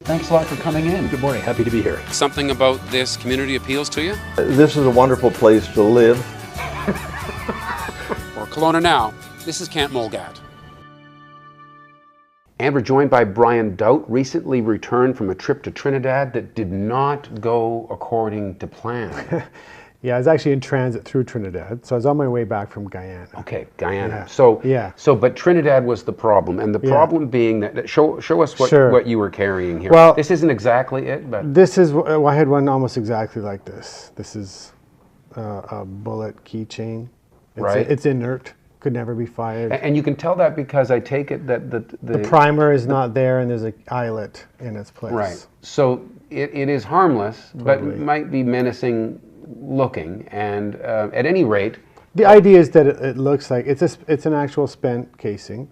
Thanks a lot for coming in. Good morning. Happy to be here. Something about this community appeals to you? This is a wonderful place to live. For Kelowna Now, this is Camp Mulgat. And we're joined by Brian Doubt, recently returned from a trip to Trinidad that did not go according to plan. Yeah, I was actually in transit through Trinidad, so I was on my way back from Guyana. Okay, Guyana. Yeah. But Trinidad was the problem, and the problem being that show us what you were carrying here. Well, this isn't exactly it, but this is I had one almost exactly like this. This is a bullet keychain. Right. It's inert. Could never be fired. And you can tell that because I take it that the primer is not there, and there's an eyelet in its place. Right. So it is harmless, but Totally. might be menacing looking. And at any rate, The idea is that it looks like it's an actual spent casing,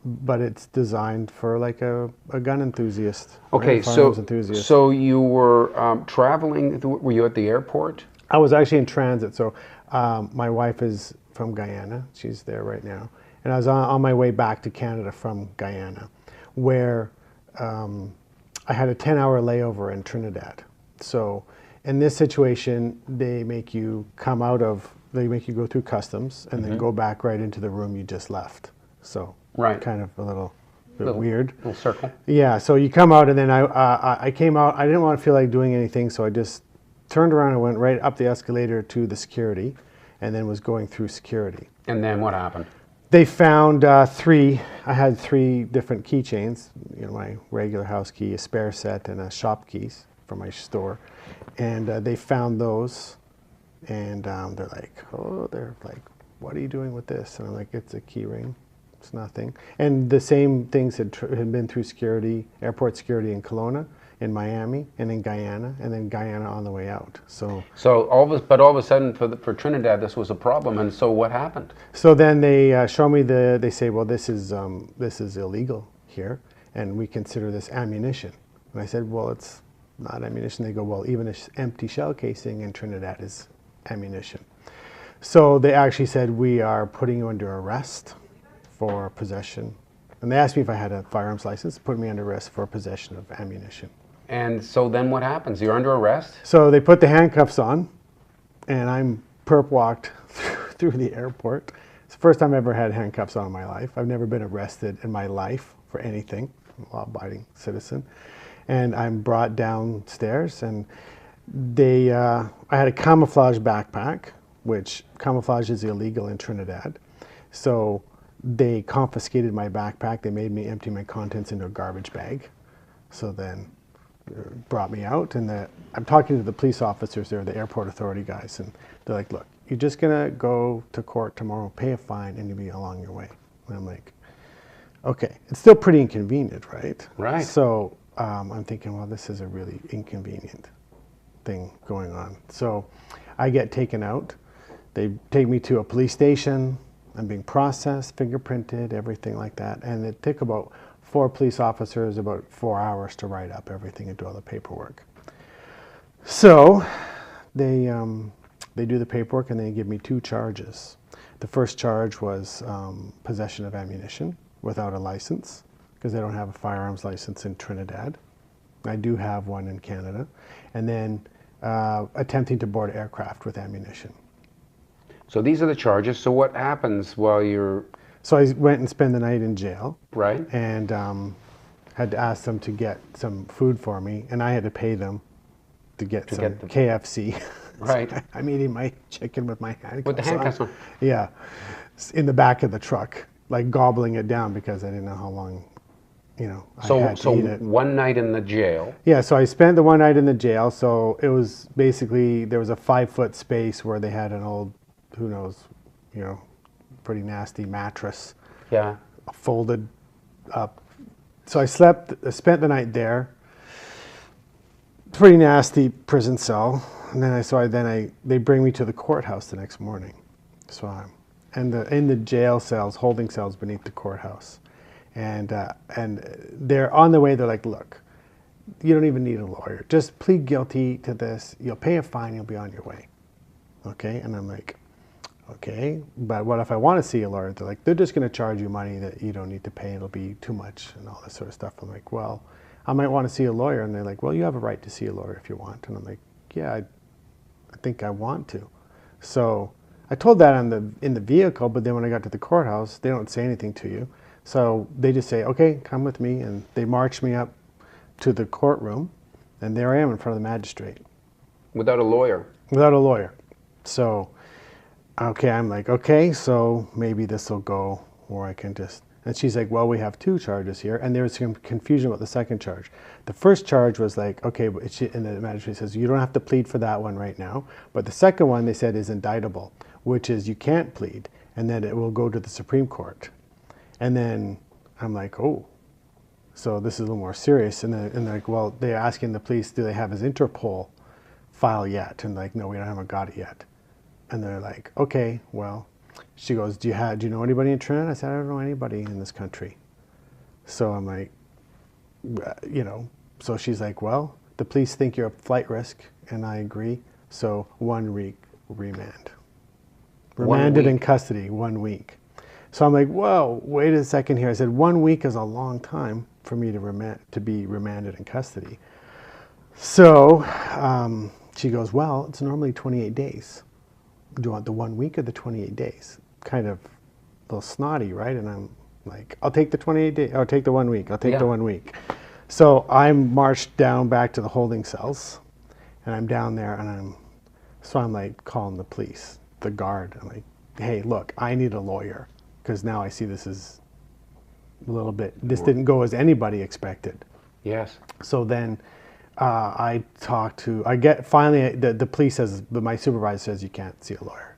but it's designed for like a gun enthusiast. okay. a firearms enthusiast. So you were traveling. Were you at the airport? I was actually in transit, so my wife is from Guyana. She's there right now. And I was on my way back to Canada from Guyana, where I had a 10-hour layover in Trinidad. So in this situation, they make you go through customs and then go back right into the room you just left. So kind of a little bit weird. Little circle. Yeah, so you come out, and then I came out. I didn't want to feel like doing anything, so I just turned around and went right up the escalator to the security, and then was going through security. And then what happened? They found three. I had three different keychains. You know, my regular house key, a spare set, and a shop keys from my store. And they found those, and they're like, what are you doing with this? And I'm like, it's a key ring. It's nothing. And the same things had been through security, airport security in Kelowna, in Miami, and in Guyana, and then Guyana on the way out. So all of a sudden for Trinidad, this was a problem. And so what happened? So then they show me they say, well, this is illegal here, and we consider this ammunition. And I said, well, it's not ammunition. They go, well, even an empty shell casing in Trinidad is ammunition. So they actually said, we are putting you under arrest for possession. And they asked me if I had a firearms license, put me under arrest for possession of ammunition. And so then what happens? You're under arrest? So they put the handcuffs on, and I'm perp walked through the airport. It's the first time I ever had handcuffs on in my life. I've never been arrested in my life for anything. I'm a law-abiding citizen. And I'm brought downstairs, and I had a camouflage backpack, which camouflage is illegal in Trinidad. So they confiscated my backpack. They made me empty my contents into a garbage bag. So then brought me out, and I'm talking to the police officers there, the airport authority guys, and they're like, look, you're just gonna go to court tomorrow, pay a fine, and you'll be along your way. And I'm like, okay. It's still pretty inconvenient, right? Right. So I'm thinking, well, this is a really inconvenient thing going on. So I get taken out. They take me to a police station. I'm being processed, fingerprinted, everything like that. And it took about 4 police officers about 4 hours to write up everything and do all the paperwork. So they do the paperwork, and they give me 2 charges. The first charge was possession of ammunition without a license, because they don't have a firearms license in Trinidad. I do have one in Canada. And then attempting to board aircraft with ammunition. So these are the charges. So what happens while you're... So I went and spent the night in jail. Right. And had to ask them to get some food for me, and I had to pay them to get KFC. Right. So I'm eating my chicken with my handcuffs With the handcuffs on. Yeah. In the back of the truck, like gobbling it down because I didn't know how long, I had to eat it. One night in the jail. Yeah, so I spent the one night in the jail. So it was basically, there was a 5-foot space where they had an old, who knows, pretty nasty mattress. Yeah. Folded up. So I spent the night there. Pretty nasty prison cell. And then they bring me to the courthouse the next morning. So I'm in the jail cells, holding cells beneath the courthouse. And they're on the way. They're like, look, you don't even need a lawyer. Just plead guilty to this. You'll pay a fine. You'll be on your way. Okay? And I'm like, okay, but what if I want to see a lawyer? They're like, they're just going to charge you money that you don't need to pay. It'll be too much and all this sort of stuff. I'm like, well, I might want to see a lawyer. And they're like, well, you have a right to see a lawyer if you want. And I'm like, yeah, I think I want to. So I told that in the vehicle, but then when I got to the courthouse, they don't say anything to you. So they just say, okay, come with me. And they march me up to the courtroom. And there I am in front of the magistrate. Without a lawyer. Without a lawyer. So, okay, I'm like, okay, so maybe this will go, or I can just, and she's like, well, we have 2 charges here, and there was some confusion about the second charge. The first charge was like, okay, but and the magistrate says, you don't have to plead for that one right now, but the second one, they said, is indictable, which is you can't plead, and then it will go to the Supreme Court. And then I'm like, oh, so this is a little more serious, and they're like, well, they're asking the police, do they have his Interpol file yet? And like, no, we haven't got it yet. And they're like, okay, well, she goes, do you know anybody in Trinidad? I said, I don't know anybody in this country. So I'm like, you know, so she's like, well, the police think you're a flight risk, and I agree. So 1 week remand. Remanded in custody, 1 week. So I'm like, whoa, wait a second here. I said, 1 week is a long time for me to be remanded in custody. So she goes, well, it's normally 28 days. Do you want the 1 week or the 28 days? Kind of a little snotty, right? And I'm like, I'll take the 28 days, I'll take the 1 week, I'll take the 1 week. So I'm marched down back to the holding cells, and I'm down there, and I'm like calling the police, the guard. I'm like, hey, look, I need a lawyer, because now I see this is a little bit, this didn't go as anybody expected. Yes. So then I finally, the police says, my supervisor says, you can't see a lawyer.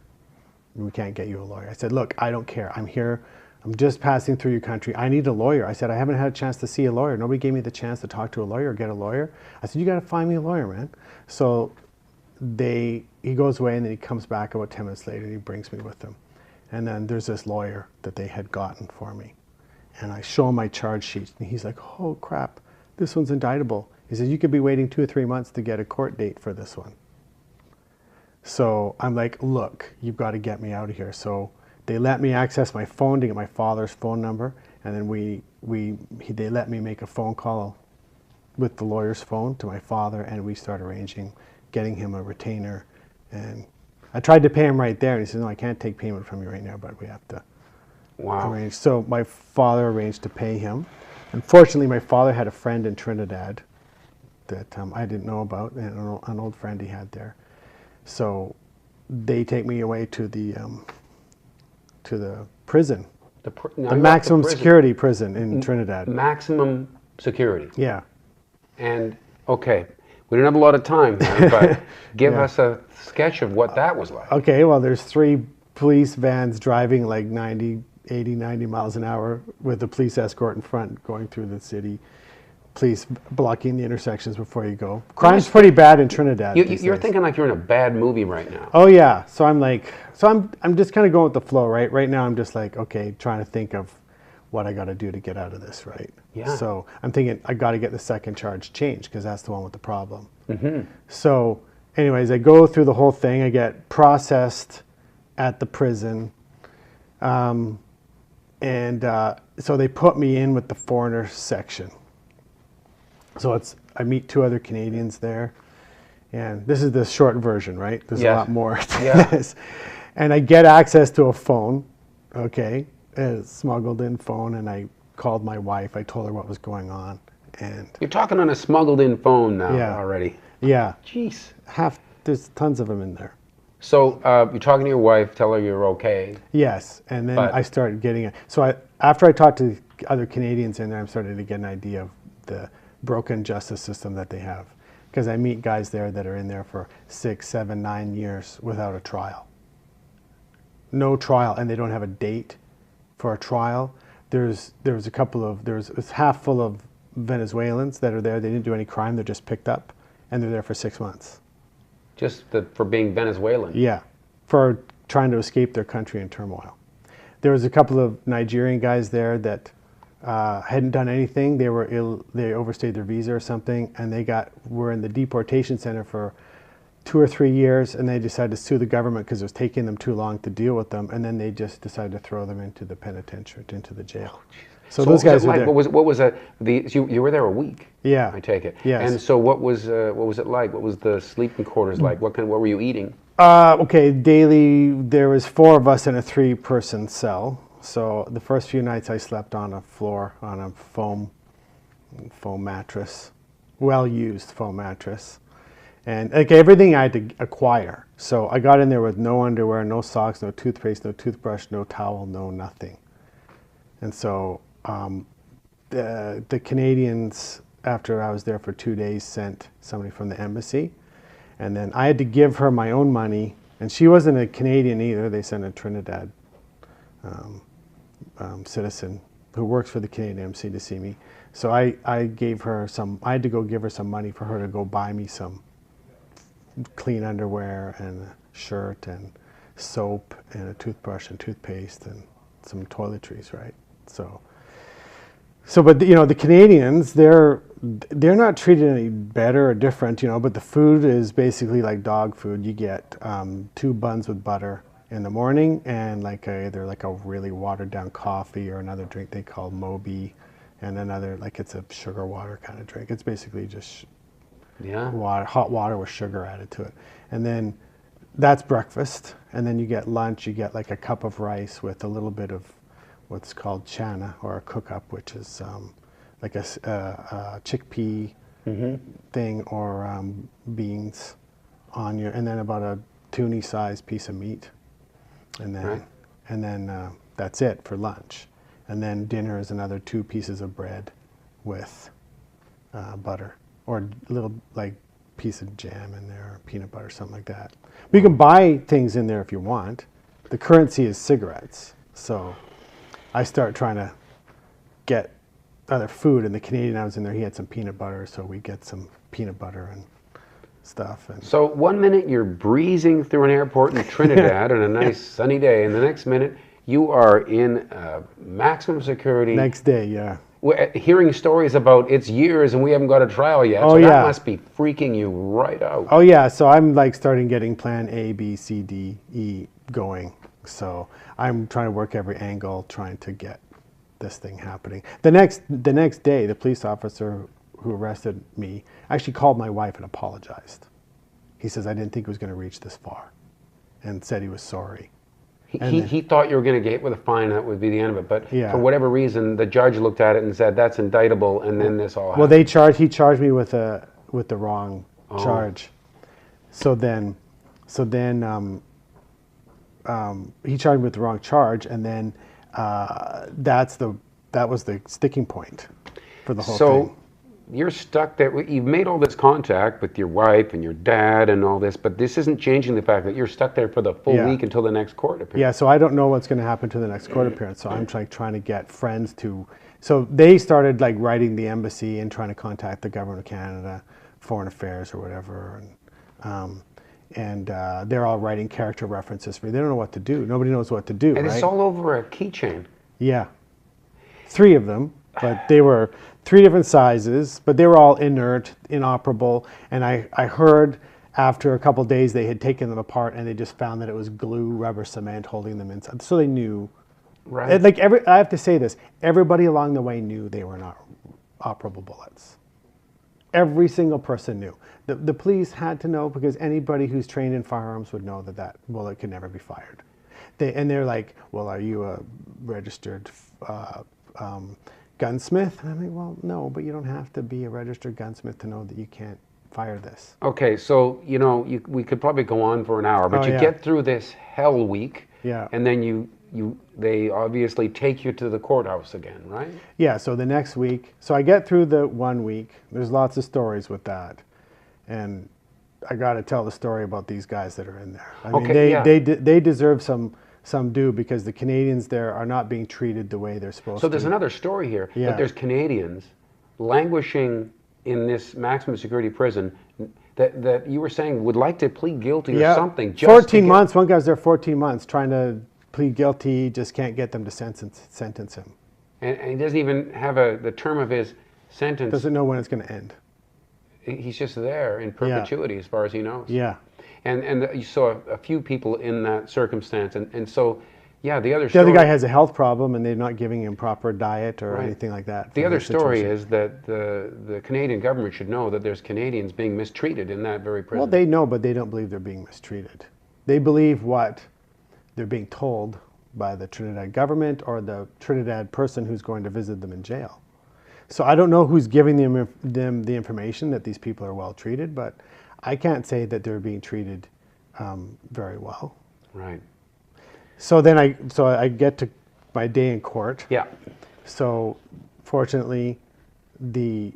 We can't get you a lawyer. I said, look, I don't care. I'm here. I'm just passing through your country. I need a lawyer. I said, I haven't had a chance to see a lawyer. Nobody gave me the chance to talk to a lawyer or get a lawyer. I said, you got to find me a lawyer, man. So he goes away, and then he comes back about 10 minutes later, and he brings me with him. And then there's this lawyer that they had gotten for me. And I show him my charge sheet, and he's like, oh, crap, this one's indictable. He says, you could be waiting 2 or 3 months to get a court date for this one. So I'm like, look, you've got to get me out of here. So they let me access my phone to get my father's phone number. And then they let me make a phone call with the lawyer's phone to my father, and we start arranging getting him a retainer. And I tried to pay him right there, and he said, no, I can't take payment from you right now, but we have to arrange. So my father arranged to pay him. Unfortunately, my father had a friend in Trinidad that I didn't know about, and an old friend he had there. So they take me away to the prison, the maximum security prison in Trinidad. Maximum security. Yeah. And okay, we don't have a lot of time here, but give us a sketch of what that was like. Okay, well, there's 3 police vans driving like 80, 90 miles an hour with a police escort in front going through the city. Police blocking the intersections before you go. Crime's pretty bad in Trinidad. You're thinking like you're in a bad movie right now. Oh yeah. So I'm just kind of going with the flow, right? Right now I'm just like, okay, trying to think of what I got to do to get out of this, right? Yeah. So I'm thinking I got to get the second charge changed, because that's the one with the problem. Mm-hmm. So anyways, I go through the whole thing. I get processed at the prison. So they put me in with the foreigner section. So I meet 2 other Canadians there, and this is the short version, right? There's a lot more to this. And I get access to a phone, okay, a smuggled in phone, and I called my wife. I told her what was going on. And You're talking on a smuggled in phone now already. Yeah. Jeez. There's tons of them in there. So you're talking to your wife, tell her you're okay. Yes, and then I started getting it. So after I talked to other Canadians in there, I'm starting to get an idea of the broken justice system that they have, because I meet guys there that are in there for 6, 7, 9 years without a trial. No trial, and they don't have a date for a trial. It's half full of Venezuelans that are there. They didn't do any crime. They're just picked up, and they're there for 6 months. Just for being Venezuelan? Yeah, for trying to escape their country in turmoil. There was a couple of Nigerian guys there that hadn't done anything. They overstayed their visa or something, and were in the deportation center for 2 or 3 years, and they decided to sue the government because it was taking them too long to deal with them, and then they just decided to throw them into the penitentiary, into the jail. So those guys it were like? there. What was you were there a week? Yeah. I take it. Yes. And so what was it like? What was the sleeping quarters like? What were you eating? Okay, daily, there was 4 of us in a 3-person cell. So the first few nights I slept on a floor, on a foam mattress, well-used foam mattress. And like everything I had to acquire. So I got in there with no underwear, no socks, no toothpaste, no toothbrush, no towel, no nothing. And so the Canadians, after I was there for 2 days, sent somebody from the embassy. And then I had to give her my own money. And she wasn't a Canadian either. They sent a Trinidad citizen who works for the Canadian embassy to see me. So I gave her I had to go give her some money for her to go buy me some clean underwear and a shirt and soap and a toothbrush and toothpaste and some toiletries, right? But the Canadians, they're not treated any better or different, but the food is basically like dog food. You get 2 buns with butter in the morning and either a really watered down coffee or another drink they call Moby, and another it's a sugar water kind of drink. It's basically just hot water with sugar added to it. And then that's breakfast. And then you get lunch. You get a cup of rice with a little bit of what's called chana, or a cook-up, which is a chickpea thing, or beans on your, and then about a toonie-sized piece of meat. And then that's it for lunch. And then dinner is another 2 pieces of bread with butter, or a little piece of jam in there, or peanut butter, something like that. But you can buy things in there if you want. The currency is cigarettes. So I start trying to get other food, and the Canadian I was in there, he had some peanut butter, so we get some peanut butter and stuff. And So one minute you're breezing through an airport in Trinidad on a nice sunny day, and the next minute you are in maximum security. next day, yeah. Hearing stories about it's years and we haven't got a trial yet. Oh, So that yeah. must be freaking you right out. Oh yeah, so I'm starting getting plan A, B, C, D, E going. So I'm trying to work every angle, trying to get this thing happening. The next day, the police officer who arrested me actually called my wife and apologized. He says, I didn't think it was going to reach this far, and said he was sorry. He thought you were going to get hit with a fine, that would be the end of it. But Yeah. for whatever reason, the judge looked at it and said, that's indictable, and then this all happened. Well, he charged me with the wrong charge. So then he charged me with the wrong charge, and then that was the sticking point for the whole thing. So you're stuck there. You've made all this contact with your wife and your dad and all this, but this isn't changing the fact that you're stuck there for the full Yeah. week until the next court appearance. Yeah, so I don't know what's going to happen to the next court appearance. So I'm trying to get friends to. So they started writing the embassy and trying to contact the government of Canada, Foreign Affairs or whatever, and they're all writing character references for me. They don't know what to do. Nobody knows what to do. And right? it's all over a keychain. Yeah, 3 of them, but they were 3 different sizes, but they were all inert, inoperable. And I heard after a couple days they had taken them apart and they just found that it was glue, rubber cement holding them inside. So they knew. Right. I have to say this, everybody along the way knew they were not operable bullets. Every single person knew. The police had to know, because anybody who's trained in firearms would know that bullet could never be fired. They're like, well, are you a registered gunsmith? And I'm like, well, no, but you don't have to be a registered gunsmith to know that you can't fire this. Okay, so we could probably go on for an hour, but you yeah. get through this hell week, Yeah. and then they obviously take you to the courthouse again, right? Yeah, so the next week, so I get through the 1 week. There's lots of stories with that. And I got to tell the story about these guys that are in there. I mean, they deserve some due, because the Canadians there are not being treated the way they're supposed to. So there's another story here, Yeah. that there's Canadians languishing in this maximum security prison that you were saying would like to plead guilty or something. 14 months. One guy's there 14 months trying to plead guilty, just can't get them to sentence him. And he doesn't even have the term of his sentence. Doesn't know when it's going to end. He's just there in perpetuity, as far as he knows. Yeah. And you saw a few people in that circumstance, and so Yeah, the other The story. other guy has a health problem, and they're not giving him proper diet or Right. anything like that. The for other his story situation. is that the Canadian government should know that there's Canadians being mistreated in that very prison. Well, they know, but they don't believe they're being mistreated. They believe what they're being told by the Trinidad government or the Trinidad person who's going to visit them in jail. So I don't know who's giving them the information that these people are well treated, but I can't say that they're being treated very well. Right. So then I get to my day in court. Yeah. So fortunately,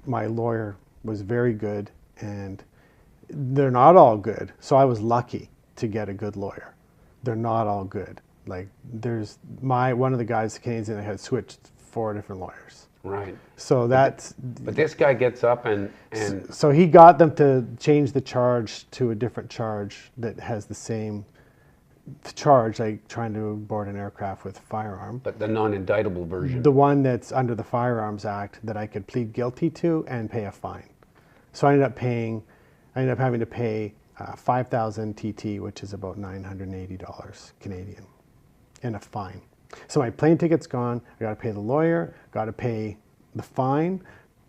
my lawyer was very good, and they're not all good. So I was lucky to get a good lawyer. They're not all good. Like one of the guys, the Canadians, had switched 4 different lawyers. Right. So that's. But this guy gets up and So he got them to change the charge to a different charge that has the same charge, like trying to board an aircraft with a firearm. but the non-indictable version. The one that's under the Firearms Act that I could plead guilty to and pay a fine. So I ended up having to pay 5,000 TT, which is about $980 Canadian, and a fine. So my plane ticket's gone. I got to pay the lawyer, got to pay the fine,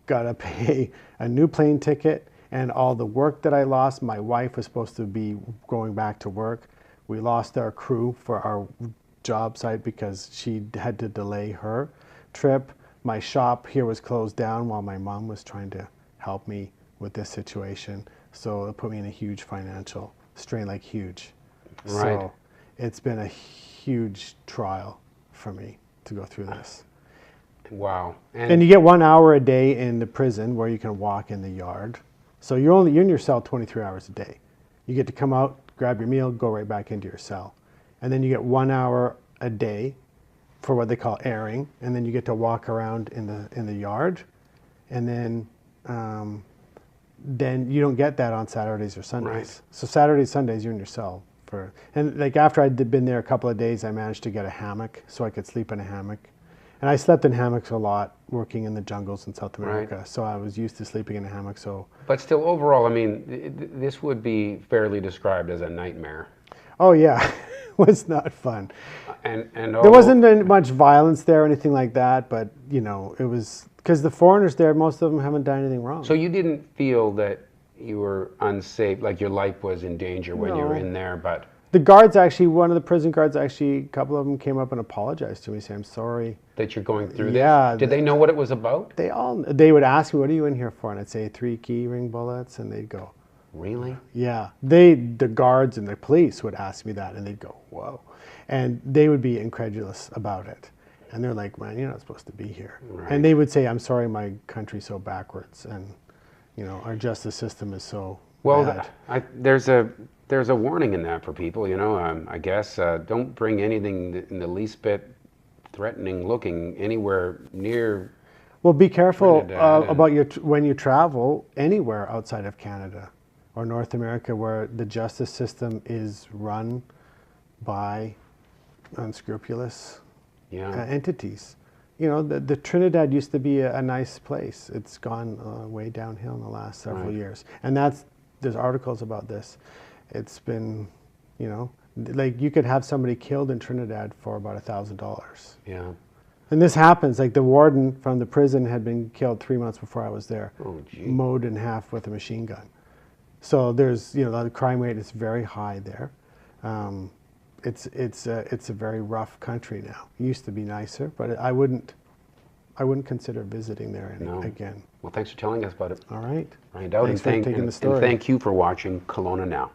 got to pay a new plane ticket, and all the work that I lost. My wife was supposed to be going back to work. We lost our crew for our job site because she had to delay her trip. My shop here was closed down while my mom was trying to help me with this situation. So it put me in a huge financial strain, like huge. Right. So it's been a huge trial for me to go through this. Wow. And you get 1 hour a day in the prison where you can walk in the yard. So you're in your cell 23 hours a day. You get to come out, grab your meal, go right back into your cell. And then you get 1 hour a day for what they call airing, and then you get to walk around in the yard. And then you don't get that on Saturdays or Sundays. Right. So Saturdays, Sundays, you're in your cell. And like after I'd been there a couple of days, I managed to get a hammock so I could sleep in a hammock. And I slept in hammocks a lot working in the jungles in South America. Right. So I was used to sleeping in a hammock. So But still, overall, I mean, this would be fairly described as a nightmare. oh yeah, it was not fun. And There wasn't much violence there or anything like that, but it was because the foreigners there, most of them haven't done anything wrong. So you didn't feel that you were unsafe, like your life was in danger when you were No. in there, but The guards actually, one of the prison guards actually, a couple of them came up and apologized to me, saying, I'm sorry. that you're going through Yeah, this? Did they know what it was about? They would ask me, what are you in here for? And I'd say 3 key ring bullets, and they'd go, Really? yeah. The guards and the police would ask me that, and they'd go, whoa. And they would be incredulous about it. And they're like, man, you're not supposed to be here. Right. And they would say, I'm sorry, my country's so backwards, and our justice system is so Well, bad. there's a warning in that for people, I guess. Don't bring anything in the least bit threatening looking anywhere near. Well, be careful Trinidad and- about when you travel anywhere outside of Canada or North America where the justice system is run by unscrupulous Yeah. entities. The Trinidad used to be a nice place. It's gone way downhill in the last several Right. years. And there's articles about this. It's been, like you could have somebody killed in Trinidad for about $1,000. Yeah. And this happens, like the warden from the prison had been killed 3 months before I was there, Oh, gee. mowed in half with a machine gun. So there's, the crime rate is very high there. It's a very rough country now. It used to be nicer, but I wouldn't consider visiting there No. again. Well, thanks for telling us about it. All right. Find out Thanks for taking the story. and thank you for watching Kelowna Now.